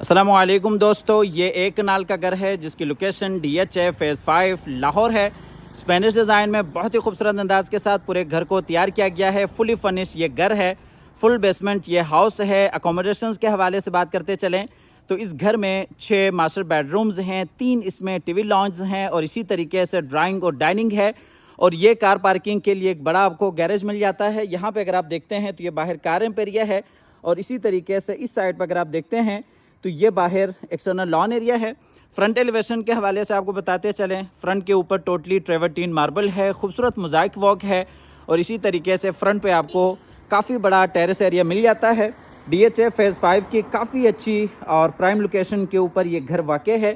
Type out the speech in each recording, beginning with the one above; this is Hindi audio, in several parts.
अस्सलामुअलैकुम दोस्तों, ये एक कनाल का घर है जिसकी लोकेशन DHA फ़ेज़ 5 लाहौर है। स्पेनिश डिज़ाइन में बहुत ही खूबसूरत अंदाज के साथ पूरे घर को तैयार किया गया है। फुली फर्निश ये घर है, फुल बेसमेंट ये हाउस है। अकोमोडेशंस के हवाले से बात करते चलें तो इस घर में 6 मास्टर बेडरूम्स हैं, 3 इसमें टीवी लॉन्ज हैं और इसी तरीके से ड्राइंग और डाइनिंग है। और ये कार पार्किंग के लिए एक बड़ा आपको गैरेज मिल जाता है। यहाँ पे अगर आप देखते हैं तो ये बाहर कार एम्पेरिया है और इसी तरीके से इस साइड पर अगर आप देखते हैं तो ये बाहर एक्सटर्नल लॉन एरिया है। फ्रंट एलिवेशन के हवाले से आपको बताते चलें, फ्रंट के ऊपर टोटली ट्रेवर्टीन मार्बल है, खूबसूरत मोज़ाइक वॉक है और इसी तरीके से फ्रंट पे आपको काफ़ी बड़ा टेरेस एरिया मिल जाता है। DHA फ़ेज़ 5 की काफ़ी अच्छी और प्राइम लोकेशन के ऊपर ये घर वाक़ है।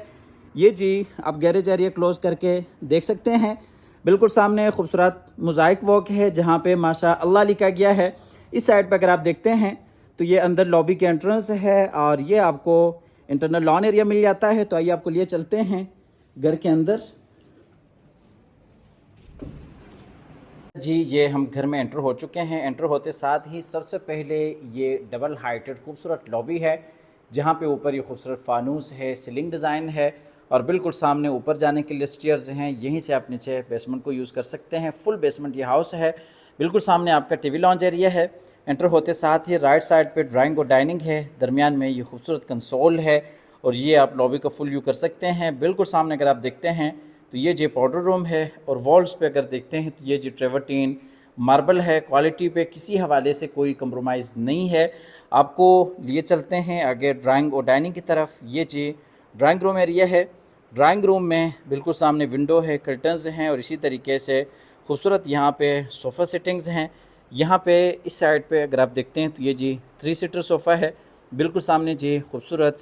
ये जी आप गैरेज एरिया क्लोज़ करके देख सकते हैं। बिल्कुल सामने खूबसूरत मोज़ाइक वॉक है जहाँ पे माशाअल्लाह लिखा गया है। इस साइड पर अगर आप देखते हैं तो ये अंदर लॉबी के एंट्रेंस है और ये आपको इंटरनल लॉन एरिया मिल जाता है। तो आइए आपको लिए चलते हैं घर के अंदर। जी ये हम घर में एंटर हो चुके हैं। एंटर होते साथ ही सबसे पहले ये डबल हाइटेड खूबसूरत लॉबी है जहाँ पे ऊपर ये खूबसूरत फानूस है, सीलिंग डिज़ाइन है और बिल्कुल सामने ऊपर जाने के लिए स्टेयर्स हैं। यहीं से आप नीचे बेसमेंट को यूज़ कर सकते हैं। फुल बेसमेंट ये हाउस है। बिल्कुल सामने आपका टीवी लॉन्च एरिया है। एंटर होते साथ ही राइट साइड पे ड्राइंग और डाइनिंग है, दरमियान में ये खूबसूरत कंसोल है और ये आप लॉबी का फुल यूज़ कर सकते हैं। बिल्कुल सामने अगर आप देखते हैं तो ये जो पाउडर रूम है और वॉल्स पे अगर देखते हैं तो ये जो ट्रेवर्टीन मार्बल है, क्वालिटी पे किसी हवाले से कोई कंप्रोमाइज़ नहीं है। आपको लिए चलते हैं आगे ड्राइंग और डाइनिंग की तरफ। ये जी ड्राइंग रूम एरिया है। ड्राइंग रूम में बिल्कुल सामने विंडो है, कर्टन्स हैं और इसी तरीके से खूबसूरत यहाँ पे सोफ़ा सिटिंग्स हैं। यहाँ पे इस साइड पे अगर आप देखते हैं तो ये जी 3 सीटर सोफ़ा है। बिल्कुल सामने जी खूबसूरत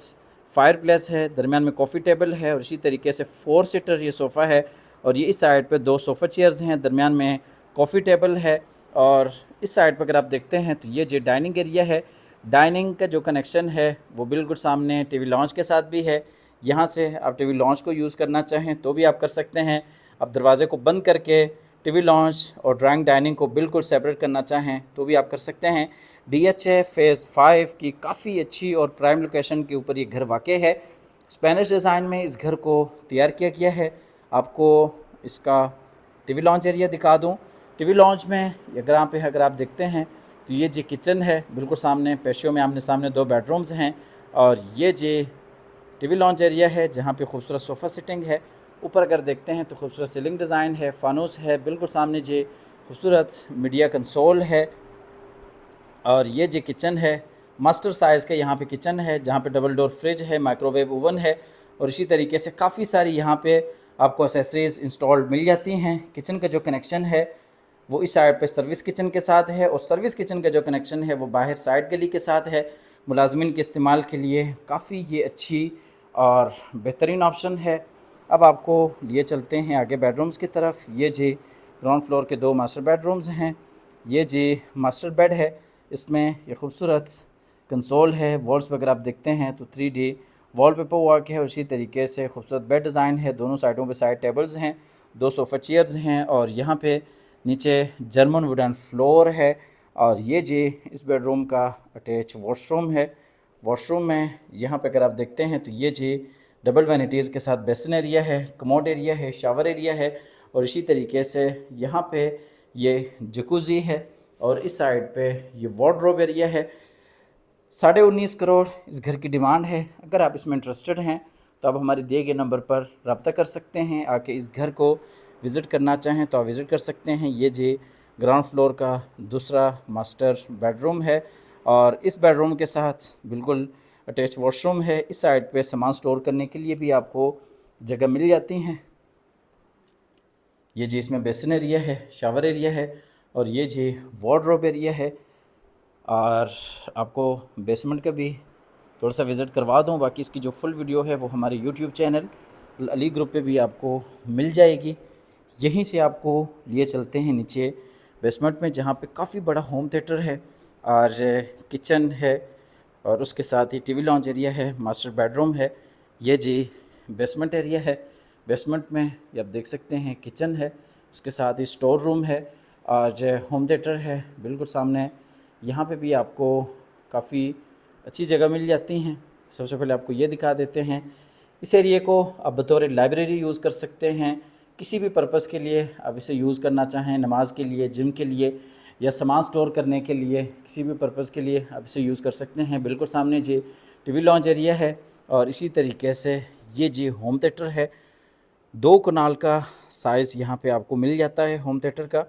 फायर प्लेस है, दरमियान में कॉफ़ी टेबल है और इसी तरीके से 4 सीटर ये सोफ़ा है और ये इस साइड पे 2 सोफ़ा चेयर्स हैं, दरमियान में कॉफ़ी टेबल है और इस साइड पर अगर आप देखते हैं तो ये जो डाइनिंग एरिया है, डाइनिंग का जो कनेक्शन है वो बिल्कुल सामने टीवी लॉन्च के साथ भी है। यहाँ से आप टीवी लॉन्च को यूज़ करना चाहें तो भी आप कर सकते हैं। आप दरवाज़े को बंद करके टीवी लॉन्च और ड्राइंग डाइनिंग को बिल्कुल सेपरेट करना चाहें तो भी आप कर सकते हैं। DHA फ़ेज़ 5 की काफ़ी अच्छी और प्राइम लोकेशन के ऊपर ये घर वाक़ है। स्पेनिश डिज़ाइन में इस घर को तैयार किया गया है। आपको इसका टीवी लॉन्च एरिया दिखा दूँ। टीवी लॉन्च में अगर आप देखते हैं तो ये जी किचन है, बिल्कुल सामने पेशियों में आमने सामने 2 बेडरूम्स हैं और ये जी टीवी लॉन्च एरिया है जहाँ पे खूबसूरत सोफ़ा सिटिंग है। ऊपर अगर देखते हैं तो खूबसूरत सीलिंग डिज़ाइन है, फानूस है, बिल्कुल सामने जी खूबसूरत मीडिया कंसोल है और ये जो किचन है मास्टर साइज़ का यहाँ पे किचन है जहाँ पे डबल डोर फ्रिज है, माइक्रोवेव ओवन है और इसी तरीके से काफ़ी सारी यहाँ पे आपको एसेसरीज़ इंस्टॉल्ड मिल जाती हैं। किचन का जो कनेक्शन है वो इस साइड पे सर्विस किचन के साथ है और सर्विस किचन का जो कनेक्शन है वो बाहर साइड गली के साथ है। मुलाजमिन के इस्तेमाल के लिए काफ़ी ये अच्छी और बेहतरीन ऑप्शन है। अब आपको लिए चलते हैं आगे बेडरूम्स की तरफ। ये जी ग्राउंड फ्लोर के 2 मास्टर बेडरूम्स हैं। ये जी मास्टर बेड है, इसमें ये खूबसूरत कंसोल है। वॉल्स पर अगर आप देखते हैं तो 3D वॉलपेपर वर्क है और इसी तरीके से खूबसूरत बेड डिज़ाइन है। दोनों साइडों पे साइड टेबल्स हैं, 2 सोफ़ा चेयर्स हैं और यहाँ पे नीचे जर्मन वुडन फ्लोर है और ये जी इस बेडरूम का अटैच वॉशरूम है। वॉशरूम में यहाँ पे अगर आप देखते हैं तो ये जी डबल वैनिटीज़ के साथ बेसिन एरिया है, कमोड एरिया है, शावर एरिया है और इसी तरीके से यहाँ पे ये जकूज़ी है और इस साइड पे ये वार्डरोब एरिया है। 19.5 करोड़ इस घर की डिमांड है। अगर आप इसमें इंटरेस्टेड हैं तो आप हमारे दिए गए नंबर पर रब्ता कर सकते हैं। आके इस घर को विज़िट करना चाहें तो आप विज़िट कर सकते हैं। ये जी ग्राउंड फ्लोर का दूसरा मास्टर बेडरूम है और इस बेडरूम के साथ बिल्कुल अटैच वॉशरूम है। इस साइड पे सामान स्टोर करने के लिए भी आपको जगह मिल जाती हैं। ये जी इसमें बेसिन एरिया है, शावर एरिया है और ये जी वार्डरोब एरिया है और आपको बेसमेंट का भी थोड़ा सा विज़िट करवा दूं। बाकी इसकी जो फुल वीडियो है वो हमारे यूट्यूब चैनल अली ग्रुप पे भी आपको मिल जाएगी। यहीं से आपको लिए चलते हैं नीचे बेसमेंट में जहाँ पे काफ़ी बड़ा होम थिएटर है और किचन है और उसके साथ ही टीवी लॉन्च एरिया है, मास्टर बेडरूम है। ये जी बेसमेंट एरिया है। बेसमेंट में ये आप देख सकते हैं किचन है, उसके साथ ही स्टोर रूम है और होम थिएटर है। बिल्कुल सामने यहाँ पे भी आपको काफ़ी अच्छी जगह मिल जाती हैं। सबसे पहले आपको ये दिखा देते हैं। इस एरिया को आप बतौर लाइब्रेरी यूज़ कर सकते हैं, किसी भी पर्पज़ के लिए आप इसे यूज़ करना चाहें, नमाज के लिए, जिम के लिए या सामान स्टोर करने के लिए, किसी भी पर्पज़ के लिए आप इसे यूज़ कर सकते हैं। बिल्कुल सामने जी टीवी लॉन्च एरिया है और इसी तरीके से ये जी होम थिएटर है। 2 कनाल का साइज़ यहाँ पे आपको मिल जाता है होम थिएटर का।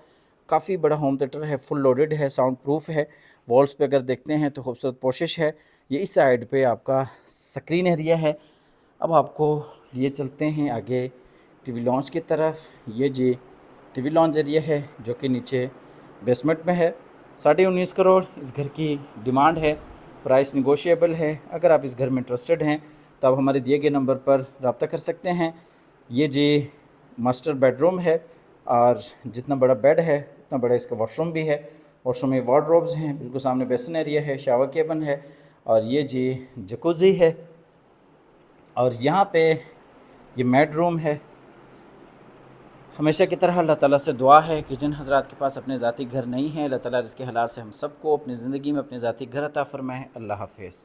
काफ़ी बड़ा होम थिएटर है, फुल लोडेड है, साउंड प्रूफ है। वॉल्स पे अगर देखते हैं तो खूबसूरत पोशिश है। ये इस साइड पे आपका स्क्रीन एरिया है। अब आपको लिए चलते हैं आगे टीवी लॉन्च की तरफ। ये जी टीवी लॉन्च एरिया है जो कि नीचे बेसमेंट में है। 19.5 करोड़ इस घर की डिमांड है, प्राइस निगोशिएबल है। अगर आप इस घर में इंटरेस्टेड हैं तो आप हमारे दिए गए नंबर पर रब्ता कर सकते हैं। ये जी मास्टर बेडरूम है और जितना बड़ा बेड है उतना बड़ा इसका वॉशरूम भी है। वॉशरूम में वार्डरोब्स हैं, बिल्कुल सामने बेसिन एरिया है, शावर केबिन है और ये जी जकूज़ी है। और यहाँ पे ये बेड रूम है। हमेशा की तरह अल्लाह ताला से दुआ है कि जिन हज़रात के पास अपने ज़ाती घर नहीं है, अल्लाह ताला रिज़्क़ हलाल से हम सबको अपनी ज़िंदगी में अपने ज़ाती घर अता फ़रमाए। अल्लाह हाफ़िज़।